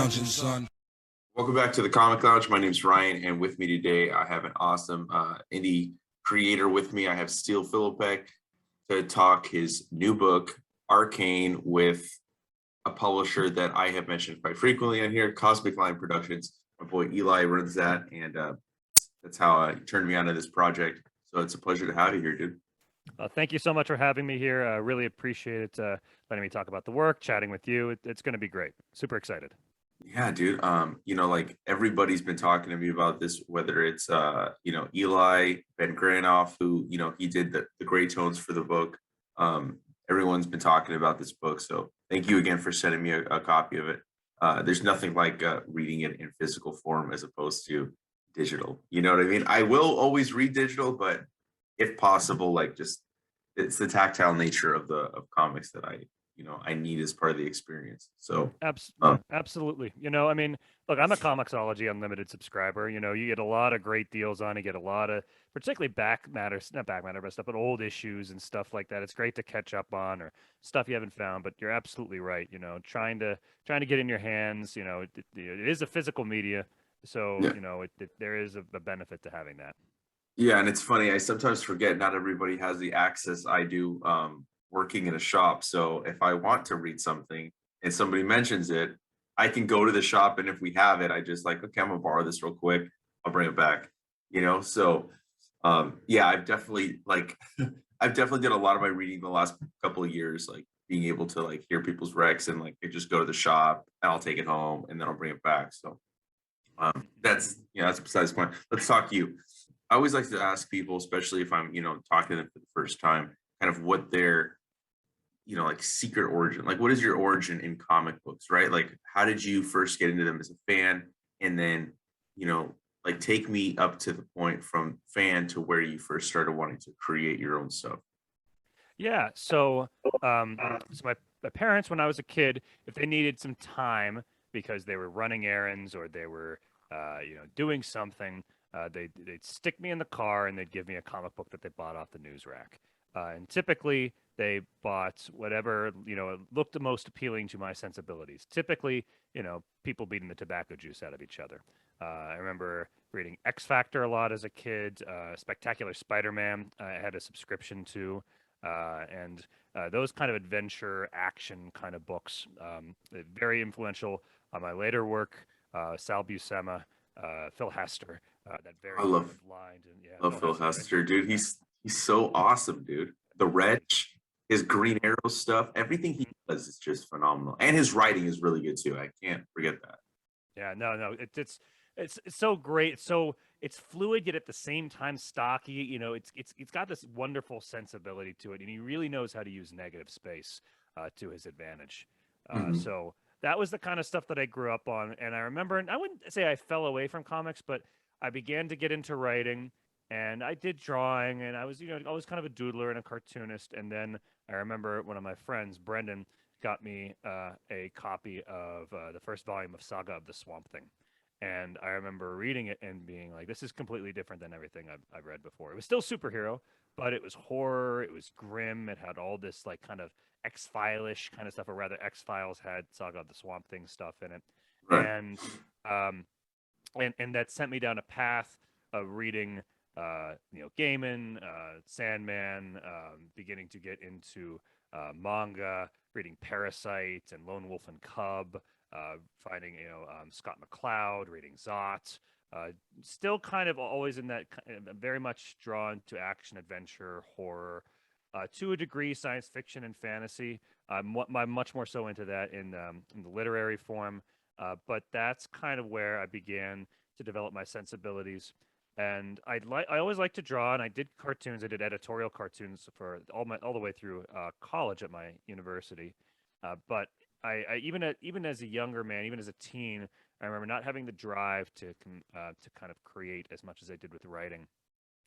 lounging, son. Welcome back to the Comic Lounge. My name's Ryan, and with me today, I have an awesome indie creator with me. I have Steele Filipek to talk his new book, Arcane, with a publisher that I have mentioned quite frequently on here, Cosmic Line Productions. My boy Eli runs that, and that's how he turned me onto this project. So it's a pleasure to have you here, dude. Thank you so much for having me here. I really appreciate it, letting me talk about the work, chatting with you. It's going to be great. Super excited. Yeah, dude. Like everybody's been talking to me about this, whether it's Eli, Ben Granoff, who, he did the gray tones for the book. Everyone's been talking about this book. So thank you again for sending me a copy of it. There's nothing like reading it in physical form as opposed to digital. You know what I mean? I will always read digital, but if possible, like just it's the tactile nature of comics that I need as part of the experience. So absolutely. I mean, look, I'm a Comixology Unlimited subscriber. You get a lot of great deals on. You get a lot of, particularly not back matter, but stuff, but old issues and stuff like that. It's great to catch up on or stuff you haven't found. But you're absolutely right. Trying to get in your hands. It is a physical media, so yeah. there is a benefit to having that. Yeah, and it's funny. I sometimes forget not everybody has the access I do. Working in a shop. So if I want to read something and somebody mentions it, I can go to the shop, and if we have it, I just like, okay, I'm gonna borrow this real quick. I'll bring it back. So yeah, I've definitely I've definitely done a lot of my reading the last couple of years, like being able to like hear people's recs and like I just go to the shop and I'll take it home and then I'll bring it back. So that's besides the point. Let's talk to you. I always like to ask people, especially if I'm, talking to them for the first time, kind of what their like secret origin, like what is your origin in comic books, right? Like how did you first get into them as a fan, and then like take me up to the point from fan to where you first started wanting to create your own stuff. Yeah, so my parents, when I was a kid, if they needed some time because they were running errands or they were doing something, they'd stick me in the car and they'd give me a comic book that they bought off the news rack. And typically they bought whatever, looked the most appealing to my sensibilities. Typically, people beating the tobacco juice out of each other. I remember reading X Factor a lot as a kid. Spectacular Spider-Man I had a subscription to. And those kind of adventure action kind of books, very influential on my later work. Sal Buscema, Phil Hester, that very I love blind and yeah, love Phil Hester, right? dude. He's so awesome, dude. The Wretch, his Green Arrow stuff, everything he does is just phenomenal, and his writing is really good too. I can't forget that. Yeah, no, it's so great. It's fluid yet at the same time stocky. It's got this wonderful sensibility to it, and he really knows how to use negative space to his advantage. Mhm. So that was the kind of stuff that I grew up on, and I remember. And I wouldn't say I fell away from comics, but I began to get into writing, and I did drawing, and I was always kind of a doodler and a cartoonist. And then I remember one of my friends, Brendan, got me a copy of the first volume of Saga of the Swamp Thing. And I remember reading it and being like, this is completely different than everything I've read before. It was still superhero, but it was horror. It was grim. It had all this like kind of X-File-ish kind of stuff, or rather X-Files had Saga of the Swamp Thing stuff in it. Right. And and that sent me down a path of reading Gaiman, Sandman, beginning to get into manga, reading Parasite and Lone Wolf and Cub, finding Scott McCloud, reading Zot. Still kind of always in that very much drawn to action, adventure, horror, to a degree, science fiction and fantasy. I'm much more so into that in the literary form. But that's kind of where I began to develop my sensibilities. And I always liked to draw, and I did cartoons. I did editorial cartoons for all the way through college at my university. But I even as a younger man, even as a teen, I remember not having the drive to kind of create as much as I did with writing.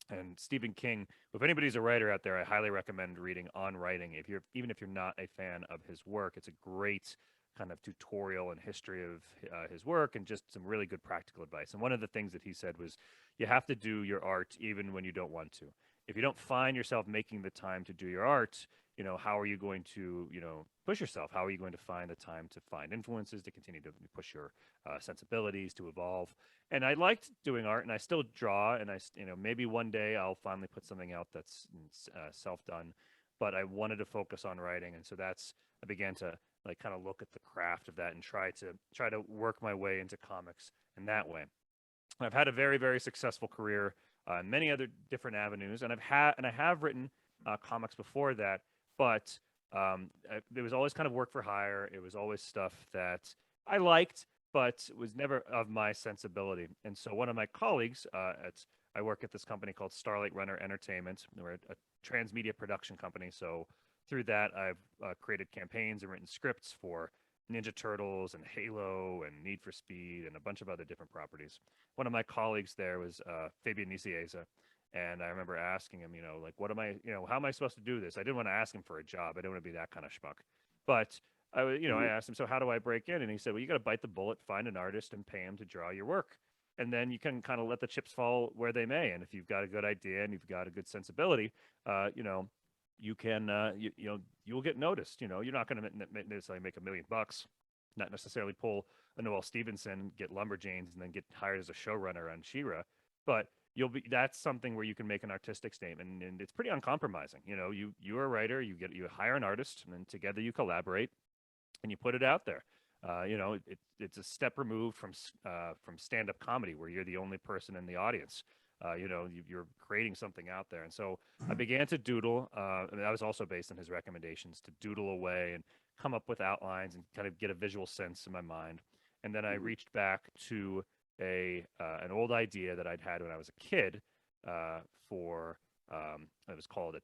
And Stephen King, if anybody's a writer out there, I highly recommend reading On Writing. Even if you're not a fan of his work, it's a great kind of tutorial and history of his work and just some really good practical advice. And one of the things that he said was, you have to do your art even when you don't want to. If you don't find yourself making the time to do your art, how are you going to, push yourself? How are you going to find the time to find influences, to continue to push your sensibilities, to evolve? And I liked doing art, and I still draw, and maybe one day I'll finally put something out that's self-done. But I wanted to focus on writing, and so I began to like kind of look at the craft of that and try to work my way into comics in that way. I've had a very, very successful career in many other different avenues, and I have written comics before that, but it was always kind of work for hire. It was always stuff that I liked, but it was never of my sensibility. And so one of my colleagues I work at this company called Starlight Runner Entertainment. We're a transmedia production company. So through that, I've created campaigns and written scripts for Ninja Turtles and Halo and Need for Speed and a bunch of other different properties. One of my colleagues there was Fabian Nicieza. And I remember asking him, like, what am I, how am I supposed to do this? I didn't want to ask him for a job. I didn't want to be that kind of schmuck. But I asked him, so how do I break in? And he said, well, you got to bite the bullet, find an artist, and pay him to draw your work. And then you can kind of let the chips fall where they may. And if you've got a good idea and you've got a good sensibility, you can, you'll get noticed. You're not going to necessarily make $1 million, not necessarily pull a Noel Stevenson, get Lumberjanes, and then get hired as a showrunner on She-Ra, but that's something where you can make an artistic statement, and it's pretty uncompromising. You're a writer, you hire an artist, and then together you collaborate and you put it out there. It's a step removed from stand-up comedy where you're the only person in the audience. You're creating something out there. And so I began to doodle. I was also based on his recommendations to doodle away and come up with outlines and kind of get a visual sense in my mind. And then I reached back to an old idea that I'd had when I was a kid for it was called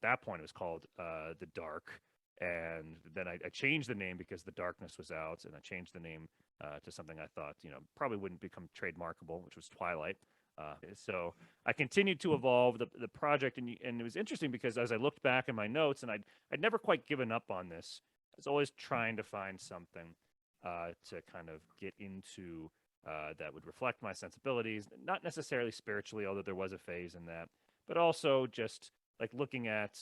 The Dark. And then I changed the name because The Darkness was out, and I changed the name to something I thought probably wouldn't become trademarkable, which was Twilight. So I continued to evolve the project, and it was interesting because as I looked back in my notes, and I'd never quite given up on this. I was always trying to find something to kind of get into that would reflect my sensibilities, not necessarily spiritually, although there was a phase in that, but also just like looking at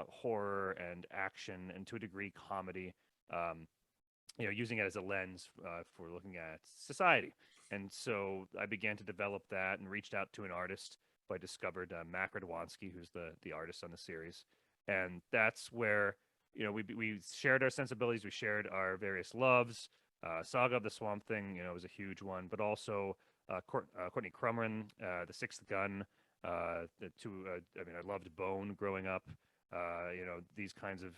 horror and action, and to a degree comedy, using it as a lens for looking at society. And so I began to develop that and reached out to an artist who I discovered, Mac Radwanski, who's the artist on the series. And that's where, we shared our sensibilities, we shared our various loves. Saga of the Swamp Thing, was a huge one, but also Courtney Crumrin, The Sixth Gun, I loved Bone growing up. These kinds of,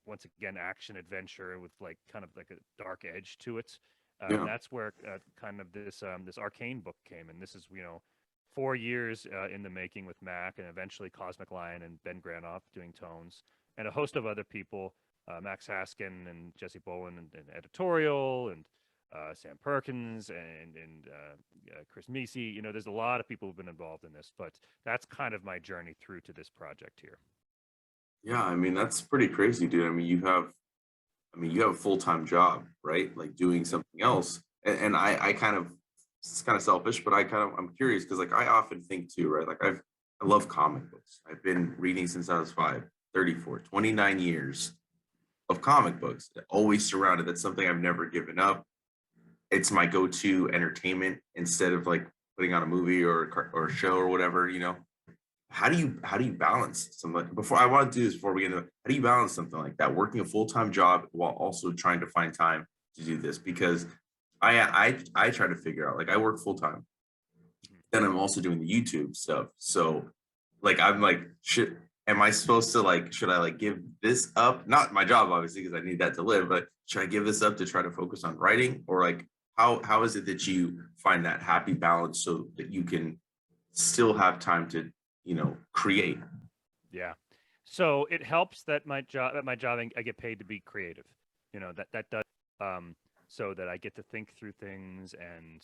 once again, action adventure with like kind of like a dark edge to it. Yeah. That's where kind of this Arcane book came, and this is 4 years in the making with Mac, and eventually Cosmic Lion and Ben Granoff doing tones, and a host of other people, Max Haskin and Jesse Bowen and editorial, and Sam Perkins and Chris Misi. There's a lot of people who've been involved in this, but that's kind of my journey through to this project here. Yeah, I mean, that's pretty crazy, dude. You have a full-time job, right? Like doing something else. And I kind of, it's kind of selfish, but I'm curious because like I often think too, right? Like I love comic books. I've been reading since I was 34, 29 years of comic books, always surrounded. That's something I've never given up. It's my go-to entertainment instead of like putting on a movie or a show or whatever, how do you balance something before I want to do this before we get into how do you balance something like that, working a full-time job while also trying to find time to do this? Because I try to figure out, like, I work full-time, then I'm also doing the YouTube stuff. So like I'm like, am I supposed to like, should I like give this up? Not my job, obviously, because I need that to live, but should I give this up to try to focus on writing? Or like how is it that you find that happy balance so that you can still have time to create? Yeah. So it helps that my job I get paid to be creative. That does so that I get to think through things and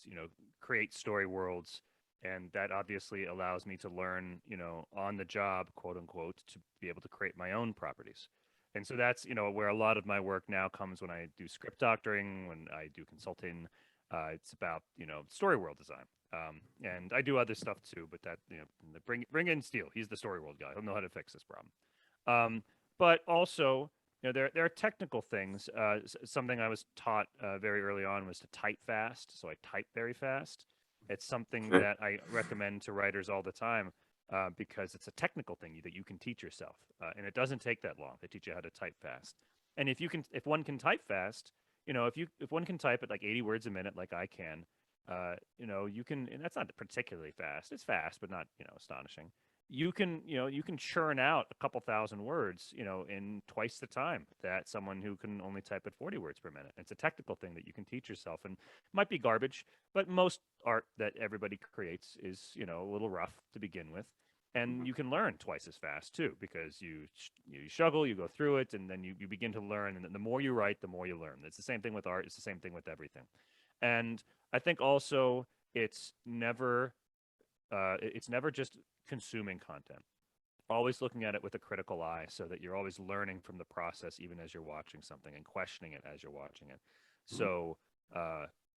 create story worlds, and that obviously allows me to learn on the job, quote unquote, to be able to create my own properties. And so that's where a lot of my work now comes when I do script doctoring, when I do consulting. It's about story world design. And I do other stuff too, but that bring in Steele. He's the story world guy. He'll know how to fix this problem. but also, there are technical things. Something I was taught very early on was to type fast. So I type very fast. It's something Okay. that I recommend to writers all the time because it's a technical thing that you can teach yourself, and it doesn't take that long to teach you how to type fast. And if one can type fast, if one can type at like 80 words a minute, like I can, you can, and that's not particularly fast. It's fast, but not, astonishing. You can churn out a couple thousand words, in twice the time that someone who can only type at 40 words per minute. It's a technical thing that you can teach yourself, and it might be garbage, but most art that everybody creates is, a little rough to begin with. And Mhm. you can learn twice as fast too, because you struggle, you go through it, and then you begin to learn. And then the more you write, the more you learn. It's the same thing with art. It's the same thing with everything. And I think also it's never it's never just consuming content. Always looking at it with a critical eye so that you're always learning from the process even as you're watching something and questioning it as you're watching it. Mhm. So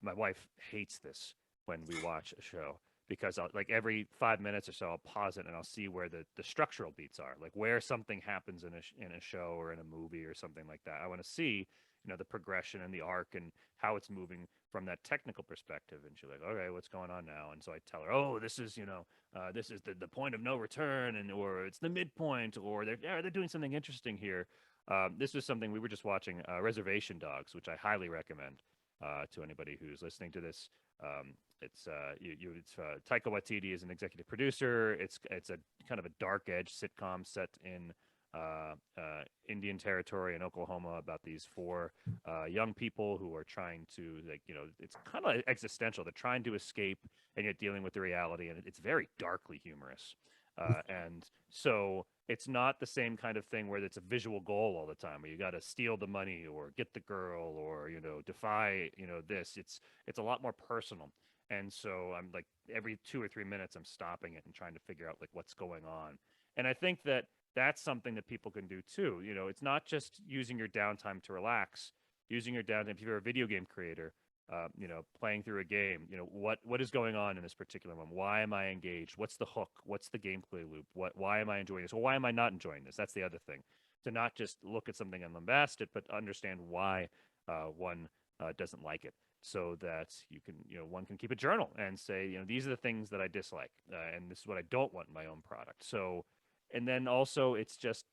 my wife hates this when we watch a show because like every 5 minutes or so I'll pause it and I'll see where the structural beats are, like where something happens in a show or in a movie or something like that. I want to see the progression and the arc and how it's moving from that technical perspective. And she's like, okay, what's going on now? And so I tell her, oh, this is the point of no return, and or it's the midpoint, or they're doing something interesting here. This was something we were just watching, Reservation Dogs, which I highly recommend to anybody who's listening to this. It's Taika Waititi is an executive producer. It's a kind of a dark edge sitcom set in Indian territory in Oklahoma about these four young people who are trying to, like, it's kind of existential. They're trying to escape and yet dealing with the reality, and it's very darkly humorous. And so it's not the same kind of thing where it's a visual goal all the time, where you got to steal the money or get the girl or defy this. It's a lot more personal. And so I'm like every 2 or 3 minutes I'm stopping it and trying to figure out like what's going on. And I think that that's something that people can do too. It's not just using your downtime to relax, using your downtime. If you're a video game creator, playing through a game, what is going on in this particular one? Why am I engaged? What's the hook? What's the gameplay loop? Why am I enjoying this? Or why am I not enjoying this? That's the other thing. To not just look at something and lambast it, but understand why one doesn't like it, so that one can keep a journal and say, these are the things that I dislike, and this is what I don't want in my own product. So, and then also it's just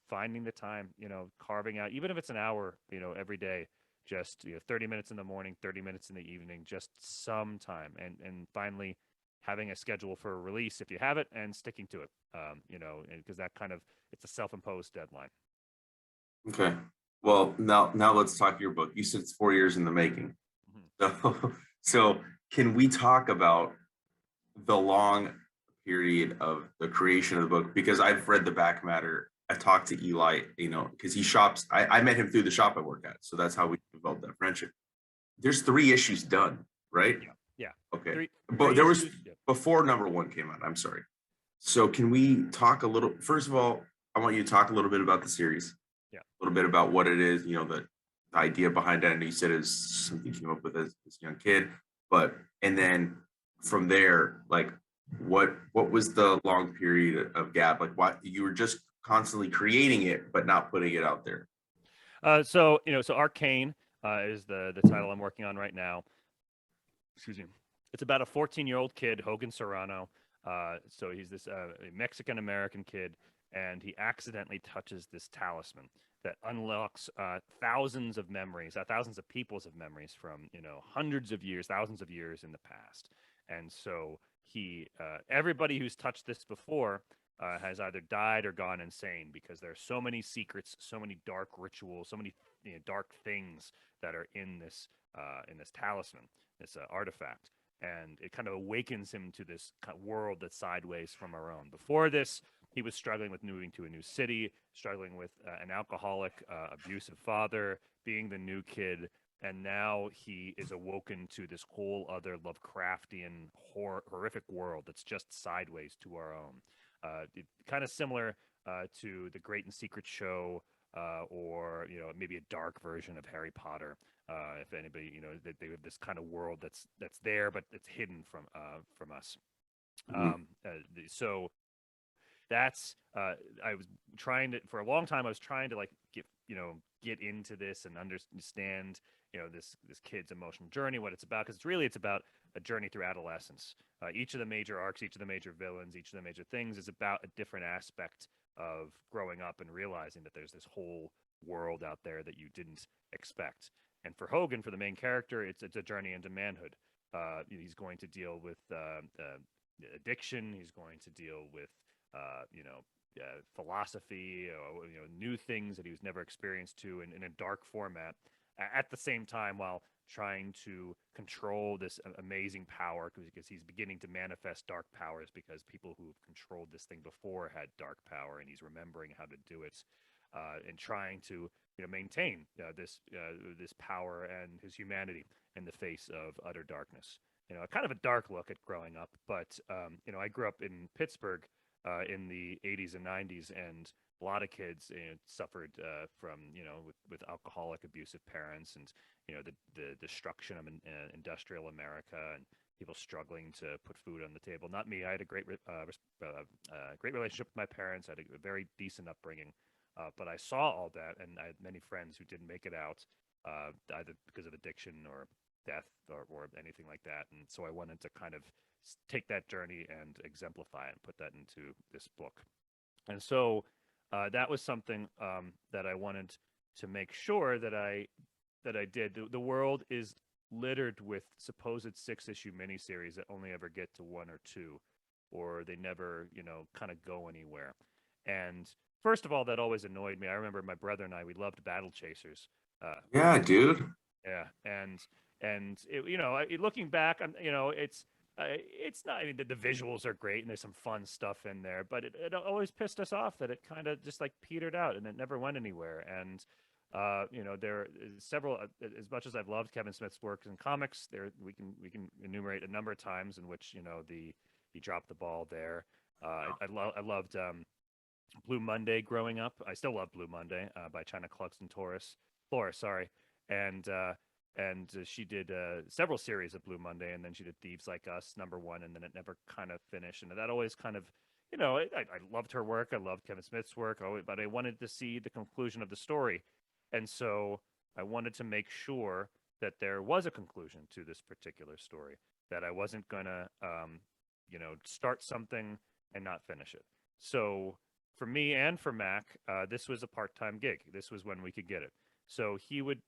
finding the time, carving out, even if it's an hour, every day, just 30 minutes in the morning, 30 minutes in the evening, just some time, and finally having a schedule for a release if you have it and sticking to it, because that kind of, it's a self-imposed deadline. Okay. Well, now let's talk your book. You said it's 4 years in the making. Mhm. So, so can we talk about the long period of the creation of the book? Because I've read the back matter. I talked to Eli, because he shops. I met him through the shop I work at. So that's how we developed that friendship. There's 3 issues done, right? Yeah, yeah. Okay. But Three there was issues. Yeah. before number one came out. I'm sorry. So can we talk a little? First of all, I want you to talk a little bit about the series, Yeah. a little bit about what it is, the idea behind it. And you said it's something you came up with as a young kid, but and then from there, like what was the long period of gap? Like what you were just constantly creating it, but not putting it out there. So Arcane is the title I'm working on right now. Excuse me. It's about a 14-year-old kid, Hogan Serrano. So he's this Mexican American kid, and he accidentally touches this talisman that unlocks thousands of memories, thousands of people's of memories from hundreds of years, thousands of years in the past. And so everybody who's touched this before has either died or gone insane because there are so many secrets, so many dark rituals, so many dark things that are in this talisman, this artifact, and it kind of awakens him to this kind of world that's sideways from our own. Before this, he was struggling with moving to a new city, struggling with an alcoholic, abusive father, being the new kid, and now he is awoken to this whole other Lovecraftian, horrific world that's just sideways to our own. Kind of similar to the Great and Secret Show, or maybe a dark version of Harry Potter. If anybody, that they have this kind of world that's there, but it's hidden from us. Mhm. So that's I was trying to, for a long time I was trying to like get into this and understand this kid's emotional journey, what it's about, because it's about a journey through adolescence. Each of the major arcs, each of the major villains, each of the major things is about a different aspect of growing up and realizing that there's this whole world out there that you didn't expect. And for Hogan, for the main character, it's a journey into manhood. He's going to deal with addiction. He's going to deal with philosophy, new things that he was never experienced to in a dark format. At the same time, while trying to control this amazing power, because he's beginning to manifest dark powers, because people who have controlled this thing before had dark power, and he's remembering how to do it, and trying to maintain this power and his humanity in the face of utter darkness. Kind of a dark look at growing up, but I grew up in Pittsburgh in the 80s and 90s, and a lot of kids suffered from with alcoholic, abusive parents, and the destruction of industrial America, and people struggling to put food on the table. Not me. I had a great relationship with my parents. I had a very decent upbringing, but I saw all that, and I had many friends who didn't make it out, either because of addiction or death or anything like that. And so I wanted to kind of take that journey and exemplify it and put that into this book. And so that was something that I wanted to make sure that I did. The world is littered with supposed 6-issue miniseries that only ever get to 1 or 2, or they never, kind of go anywhere. And first of all, that always annoyed me. I remember my brother and we loved Battle Chasers. Yeah, dude. Yeah, and looking back, it's not. I mean, the visuals are great and there's some fun stuff in there, but it always pissed us off that it kind of just like petered out and it never went anywhere. And there are several. As much as I've loved Kevin Smith's work in comics, we can enumerate a number of times in which he dropped the ball there. I loved Blue Monday growing up. I still love Blue Monday by China Clarkson Flores, sorry, and she did several series of Blue Monday, and then she did Thieves Like Us #1, and then it never kind of finished. And that always kind of, I loved her work. I loved Kevin Smith's work, but I wanted to see the conclusion of the story. And so I wanted to make sure that there was a conclusion to this particular story, that I wasn't going to, start something and not finish it. So for me and for Mac, this was a part-time gig. This was when we could get it. So he would,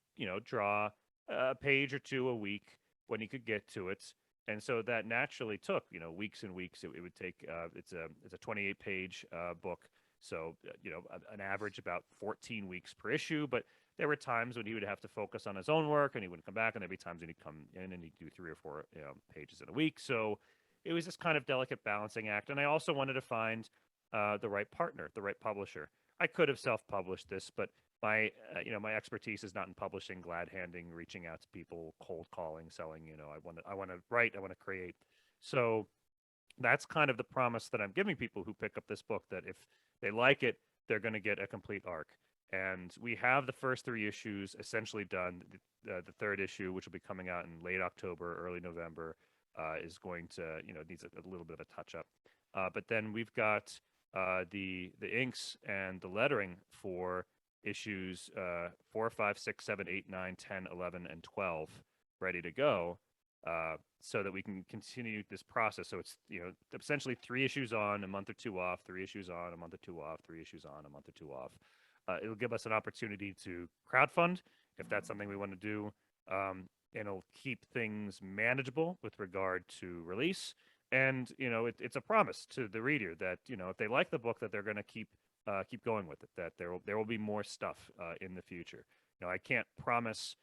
draw a page or two a week when he could get to it. And so that naturally took, weeks and weeks. It would take, it's a 28-page book. So, an average about 14 weeks per issue. But there were times when he would have to focus on his own work and he wouldn't come back. And there'd be times when he'd come in and he'd do 3 or 4 pages in a week. So it was this kind of delicate balancing act. And I also wanted to find the right partner, the right publisher. I could have self-published this, but my expertise is not in publishing, glad handing, reaching out to people, cold calling, selling. I want to write, I want to create. So that's kind of the promise that I'm giving people who pick up this book, that if they like it, they're going to get a complete arc. And we have the first 3 issues essentially done. The 3rd issue, which will be coming out in late October, early November, is going to, needs a little bit of a touch up. But then we've got the inks and the lettering for issues 4, 5, 6, 7, 8, 9, 10, 11, and 12 ready to go, so that we can continue this process. So it's essentially 3 issues on, a month or 2 off, 3 issues on, a month or 2 off, 3 issues on, a month or 2 off. It'll give us an opportunity to crowdfund if that's something we want to do. It'll keep things manageable with regard to release. And it's a promise to the reader that if they like the book, that they're going to keep going with it. That there will be more stuff in the future. I can't promise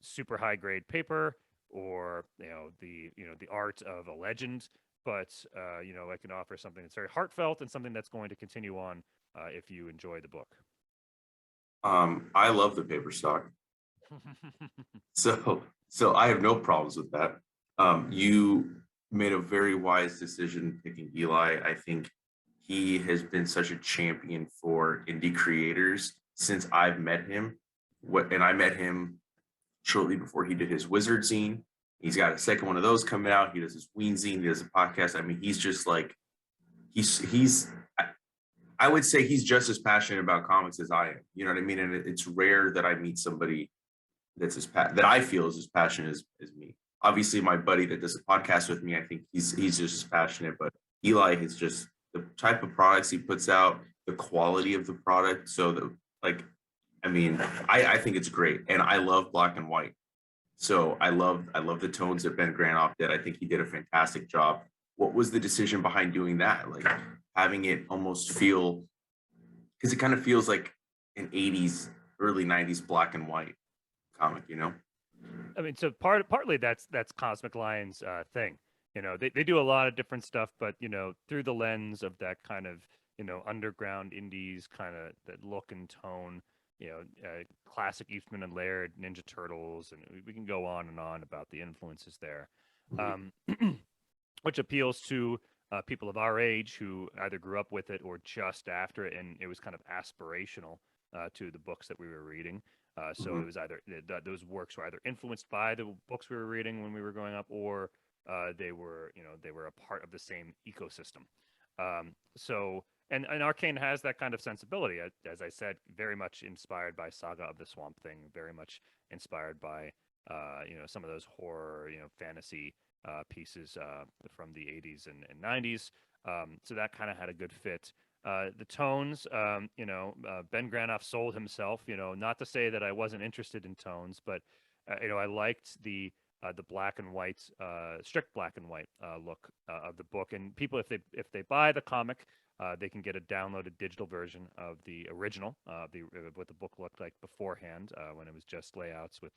super high grade paper or the art of a legend, but I can offer something that's very heartfelt and something that's going to continue on if you enjoy the book. I love the paper stock, so I have no problems with that. You made a very wise decision picking Eli. I think he has been such a champion for indie creators since I've met him. And I met him shortly before he did his Wizard zine. He's got a second one of those coming out. He does his Ween zine. He does a podcast. I mean, he's just like he's I would say he's just as passionate about comics as I am. You know what I mean? And it's rare that I meet somebody that's that I feel is as passionate as me. Obviously, my buddy that does a podcast with me, I think he's just as passionate. But Eli is just the type of products he puts out, the quality of the product. So the like, I mean, I think it's great, and I love black and white. So I love the tones that Ben Granoff did. I think he did a fantastic job. What was the decision behind doing that? Like having it almost feel, because it kind of feels like an 80s, early 90s black and white comic, you know? I mean, so partly that's Cosmic Lion's thing. You know, they do a lot of different stuff, but you know, through the lens of that kind of, you know, underground indies kind of that look and tone. You know, classic Eastman and Laird, Ninja Turtles, and we can go on and on about the influences there, um, which appeals to people of our age who either grew up with it or just after it, and it was kind of aspirational to the books that we were reading. So Mhm. it was either those works were either influenced by the books we were reading when we were growing up, or they were, you know, they were a part of the same ecosystem. So and Arcane has that kind of sensibility, as I said, very much inspired by Saga of the Swamp Thing, very much inspired by you know, some of those horror, you know, fantasy pieces from the 80s and 90s. So that kind of had a good fit. The tones, you know, Ben Granoff sold himself. You know, not to say that I wasn't interested in tones, but you know, I liked the black and white, strict black and white look of the book. And people, if they buy the comic, they can get a downloaded digital version of the original, what the book looked like beforehand, when it was just layouts with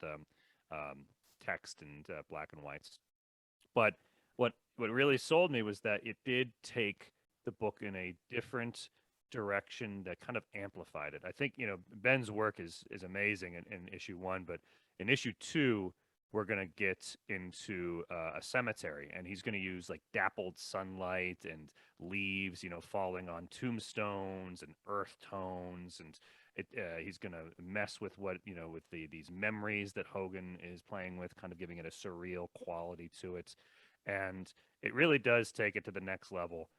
text and black and whites. But what really sold me was that it did take the book in a different direction that kind of amplified it. I think, you know, Ben's work is amazing in issue one, but in issue two, we're gonna get into a cemetery, and he's gonna use like dappled sunlight and leaves, you know, falling on tombstones and earth tones, and he's gonna mess with what, you know, with these memories that Hogan is playing with, kind of giving it a surreal quality to it, and it really does take it to the next level.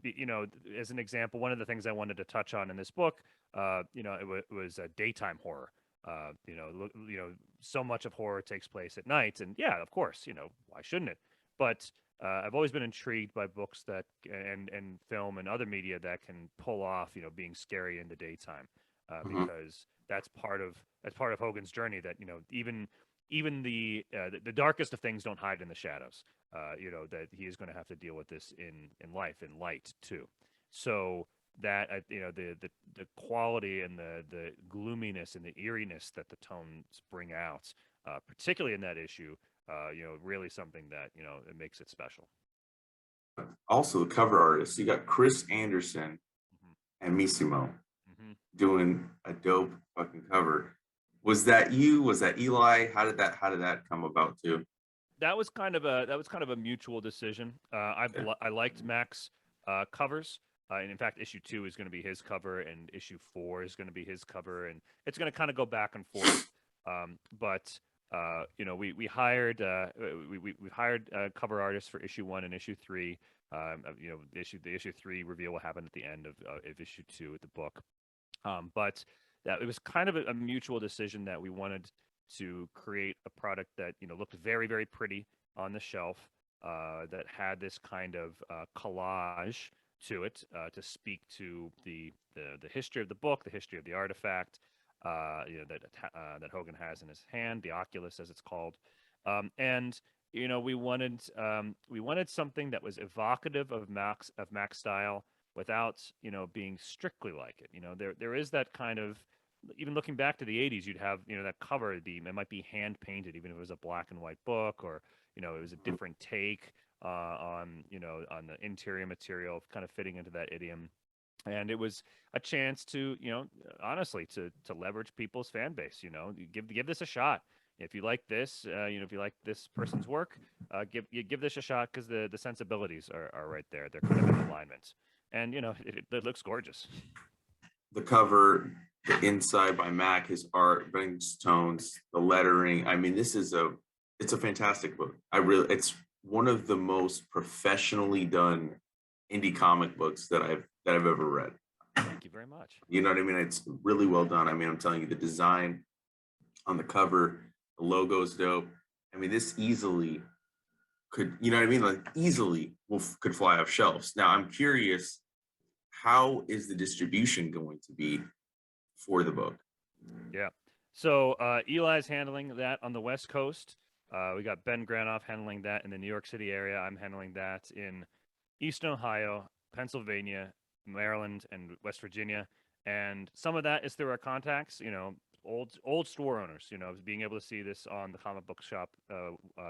You know, as an example, one of the things I wanted to touch on in this book, you know, it was a daytime horror. You know, so much of horror takes place at night, and yeah, of course, you know, why shouldn't it? But I've always been intrigued by books that and film and other media that can pull off, you know, being scary in the daytime, Mhm. because that's part of Hogan's journey. That, you know, even the darkest of things don't hide in the shadows. You know, that he is going to have to deal with this in life, in light too. So that, you know, the quality and the gloominess and the eeriness that the tones bring out, particularly in that issue, you know, really something that, you know, it makes it special. Also, the cover artist, you got Chris Anderson Hmm. and Missimo Hmm. doing a dope fucking cover. Was that you? Was that Eli? How did that come about too? That was kind of a mutual decision. Okay. I liked Mac's covers, and in fact, issue two is going to be his cover, and issue four is going to be his cover, and it's going to kind of go back and forth. But you know, we hired we hired cover artists for issue one and issue three. You know, the issue three reveal will happen at the end of issue two with the book. But that it was kind of a mutual decision that we wanted to create a product that, you know, looked very, very pretty on the shelf, that had this kind of collage to it, to speak to the history of the book, the history of the artifact, you know, that Hogan has in his hand, the Oculus as it's called, and you know, we wanted something that was evocative of Mac's style without, you know, being strictly like it. You know, there is that kind of, even looking back to the 80s, you'd have, you know, that cover, it might be hand painted, even if it was a black and white book, or, you know, it was a different take on, you know, on the interior material, kind of fitting into that idiom. And it was a chance to, you know, honestly, to leverage people's fan base. You know, give this a shot. If you like this, you know, if you like this person's work, give this a shot, because the sensibilities are right there. They're kind of in alignment, and you know, it looks gorgeous. The cover, the inside by Mac, his art, Ben's tones, the lettering. I mean, it's a fantastic book. It's one of the most professionally done indie comic books that I've ever read. Thank you very much. You know what I mean? It's really well done. I mean, I'm telling you, the design on the cover, the logo's dope. I mean, this easily could, you know what I mean? Like easily could fly off shelves. Now, I'm curious, how is the distribution going to be for the book? Yeah. So Eli's handling that on the West Coast. We got Ben Granoff handling that in the New York City area. I'm handling that in Eastern Ohio, Pennsylvania, Maryland, and West Virginia. And some of that is through our contacts, old store owners, being able to see this on the comic book shop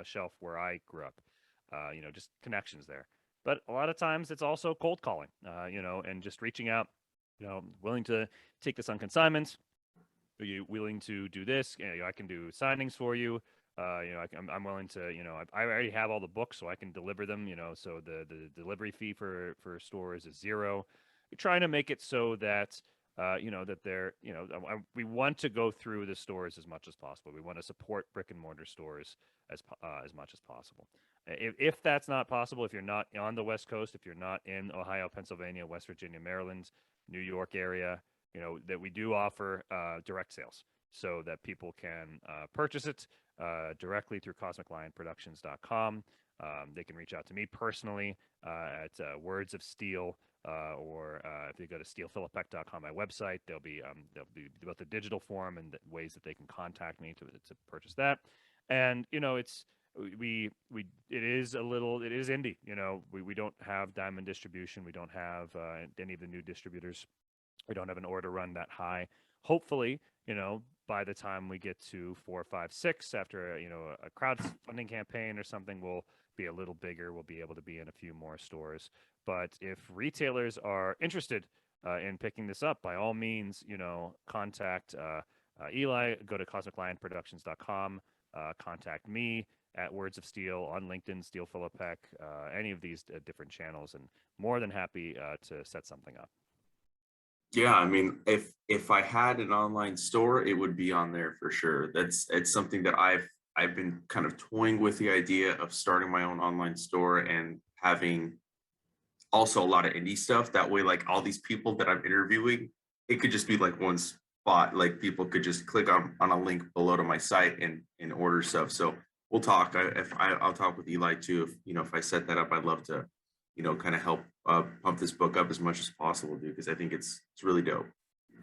shelf where I grew up, just connections there. But a lot of times it's also cold calling, and just reaching out, willing to take this on consignment. Are you willing to do this? I can do signings for you. I'm willing to, I already have all the books, so I can deliver them. So the delivery fee for stores is zero. We're trying to make it so that, that they're, we want to go through the stores as much as possible. We want to support brick and mortar stores as much as possible. If that's not possible, if you're not on the West Coast, if you're not in Ohio, Pennsylvania, West Virginia, Maryland, New York area, that we do offer direct sales so that people can purchase it directly through cosmiclionproductions.com. They can reach out to me personally at Words of Steel, or if you go to steelefilipek.com, my website, there'll be both the digital form and the ways that they can contact me to purchase that. And it's it is indie. We don't have diamond distribution. We don't have any of the new distributors. We don't have an order run that high. Hopefully, by the time we get to 4, 5, 6, after a crowdfunding campaign or something, we'll be a little bigger. We'll be able to be in a few more stores. But if retailers are interested in picking this up, by all means, contact Eli. Go to cosmiclionproductions.com. Contact me at Words of Steel on LinkedIn, Steele Filipek, any of these different channels, and more than happy to set something up. Yeah, I mean, if I had an online store, it would be on there for sure. It's something that I've been kind of toying with the idea of starting my own online store and having also a lot of indie stuff. That way, like all these people that I'm interviewing, it could just be like one spot. Like people could just click on a link below to my site and order stuff. So we'll talk. I'll talk with Eli too. If I set that up, I'd love to kind of help pump this book up as much as possible, dude, because I think it's really dope.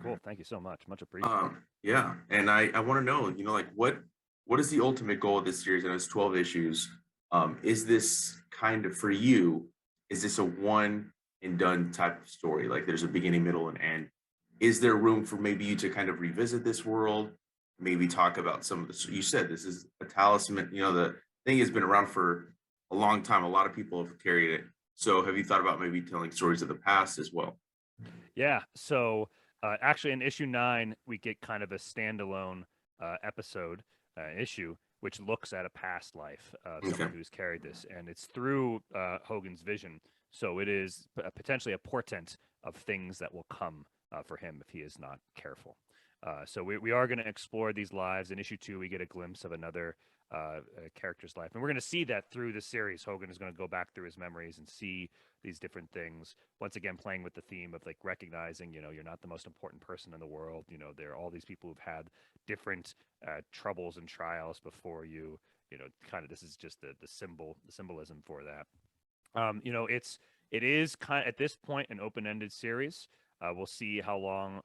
Cool. Thank you so much. Much appreciated. Yeah. And I want to know, like what is the ultimate goal of this series? And it's 12 issues. Is this kind of for you? Is this a one and done type of story? Like there's a beginning, middle, and end. Is there room for maybe you to kind of revisit this world? Maybe talk about some of the, you said this is a talisman, the thing has been around for a long time. A lot of people have carried it. So have you thought about maybe telling stories of the past as well? Yeah. So actually, in issue 9, we get kind of a standalone episode issue, which looks at a past life of someone who's carried this, and it's through Hogan's vision. So it is potentially a portent of things that will come for him if he is not careful. So we are going to explore these lives. In issue 2, we get a glimpse of another character's life, and we're going to see that through the series. Hogan is going to go back through his memories and see these different things, once again playing with the theme of like recognizing you're not the most important person in the world. There are all these people who've had different troubles and trials before you. Kind of, this is just the symbolism for that. It is kind of, at this point, an open-ended series. We'll see how long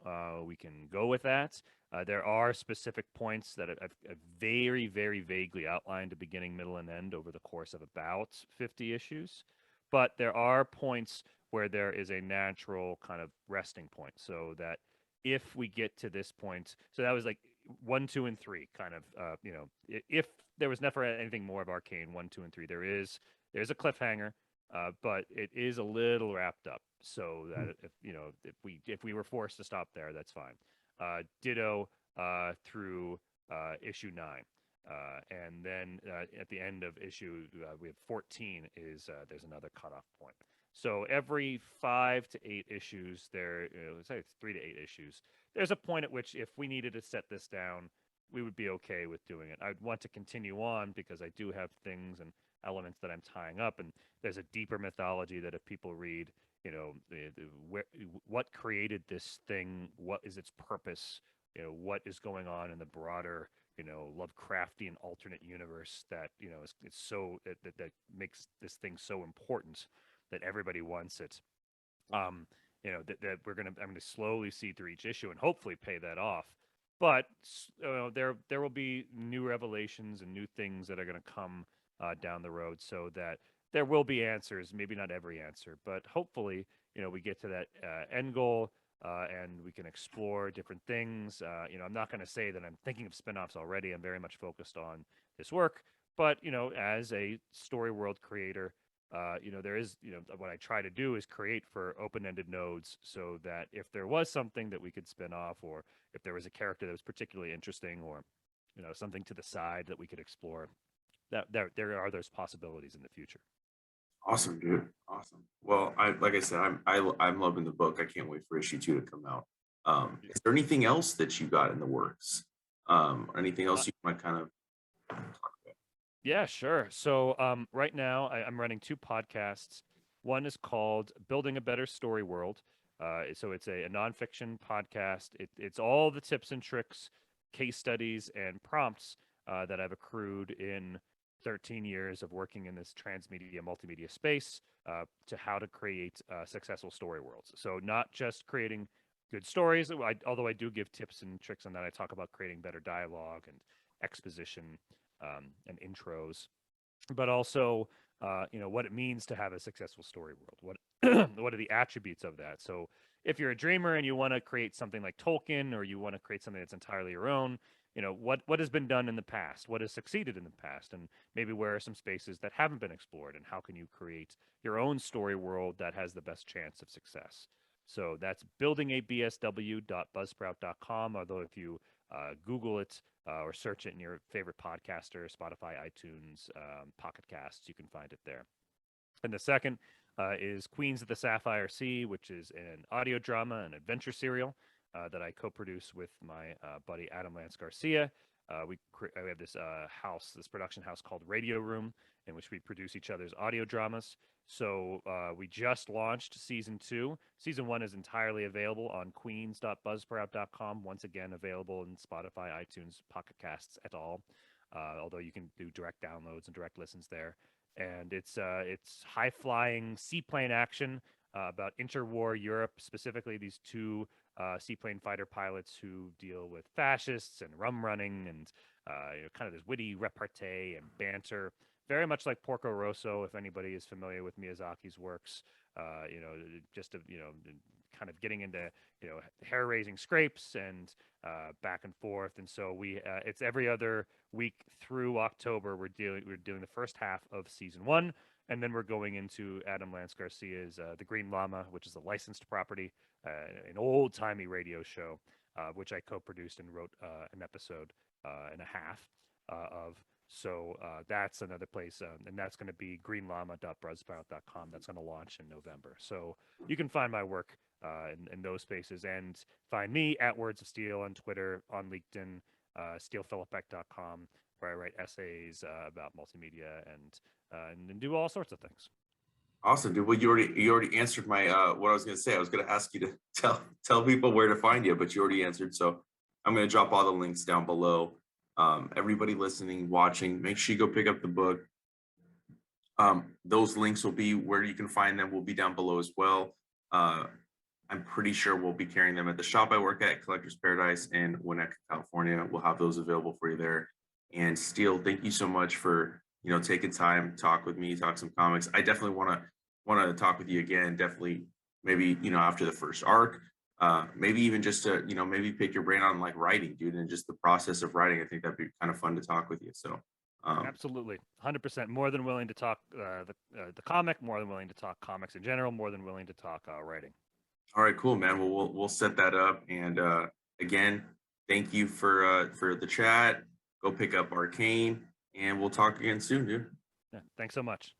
we can go with that. There are specific points that I've very, very vaguely outlined, a beginning, middle, and end over the course of about 50 issues. But there are points where there is a natural kind of resting point, so that if we get to this point, so that was like 1, 2, and 3, kind of, if there was never anything more of Arcane 1, 2, and 3, there's a cliffhanger, but it is a little wrapped up, so that if we were forced to stop there, that's fine. Ditto through issue 9. And then at the end of issue, we have 14 is there's another cutoff point. So every 5 to 8 issues, let's say it's 3 to 8 issues, there's a point at which if we needed to set this down, we would be okay with doing it. I'd want to continue on because I do have things and elements that I'm tying up, and there's a deeper mythology that if people read, what created this thing, what is its purpose, what is going on in the broader, Lovecraftian alternate universe that is so that makes this thing so important that everybody wants it. That I'm gonna slowly see through each issue and hopefully pay that off. But there will be new revelations and new things that are going to come down the road, so that there will be answers. Maybe not every answer, but hopefully, we get to that end goal and we can explore different things. I'm not going to say that I'm thinking of spinoffs already. I'm very much focused on this work, but as a story world creator, there is, what I try to do is create for open-ended nodes, so that if there was something that we could spin off, or if there was a character that was particularly interesting, or something to the side that we could explore, that there are those possibilities in the future. Awesome, dude. Awesome. Well, like I said, I'm loving the book. I can't wait for issue 2 to come out. Is there anything else that you got in the works? Anything else you might kind of talk about? Yeah, sure. So right now I'm running 2 podcasts. One is called Building a Better Story World. So it's a nonfiction podcast. It's all the tips and tricks, case studies, and prompts that I've accrued in 13 years of working in this transmedia, multimedia space to how to create successful story worlds. So not just creating good stories, although I do give tips and tricks on that. I talk about creating better dialogue and exposition and intros, but also what it means to have a successful story world. What are the attributes of that? So if you're a dreamer and you want to create something like Tolkien, or you want to create something that's entirely your own, what has been done in the past, what has succeeded in the past, and maybe where are some spaces that haven't been explored, and how can you create your own story world that has the best chance of success? So that's buildingabsw.buzzsprout.com. Although if you Google it or search it in your favorite podcaster, Spotify, iTunes, Pocket Casts, you can find it there. And the second is Queens of the Sapphire Sea, which is an audio drama and adventure serial that I co-produce with my buddy Adam Lance Garcia. We have this this production house called Radio Room, in which we produce each other's audio dramas. So we just launched season 2. Season 1 is entirely available on queens.buzzsprout.com. Once again, available in Spotify, iTunes, Pocket Casts, et al. Although you can do direct downloads and direct listens there. And it's high-flying seaplane action about interwar Europe, specifically these 2 seaplane fighter pilots who deal with fascists and rum running, and kind of this witty repartee and banter, very much like Porco Rosso, if anybody is familiar with Miyazaki's works. Kind of getting into hair-raising scrapes and back and forth. And so it's every other week through October. We're doing the first half of season 1. And then we're going into Adam Lance Garcia's The Green Llama, which is a licensed property, an old-timey radio show, which I co-produced and wrote an episode and a half of. So that's another place, and that's going to be greenllama.buzzsprout.com. That's going to launch in November. So you can find my work in those spaces, and find me at Words of Steel on Twitter, on LinkedIn, steelefilipek.com, where I write essays about multimedia and do all sorts of things. Awesome, dude. Well, you already answered my what I was going to say. I was going to ask you to tell people where to find you, but you already answered. So I'm going to drop all the links down below. Everybody listening, watching, make sure you go pick up the book. Those links will be where you can find them. Will be down below as well. I'm pretty sure we'll be carrying them at the shop I work at, Collector's Paradise in Winnetka, California. We'll have those available for you there. And Steele, thank you so much for taking time to talk with me, talk some comics. I definitely want to talk with you again. Definitely, maybe after the first arc. Maybe even just to maybe pick your brain on like writing, dude, and just the process of writing. I think that'd be kind of fun to talk with you. So absolutely, 100%. More than willing to talk the comic. More than willing to talk comics in general. More than willing to talk writing. All right, cool, man. Well, we'll set that up. And again, thank you for the chat. Go pick up Arcane, and we'll talk again soon, dude. Yeah, thanks so much.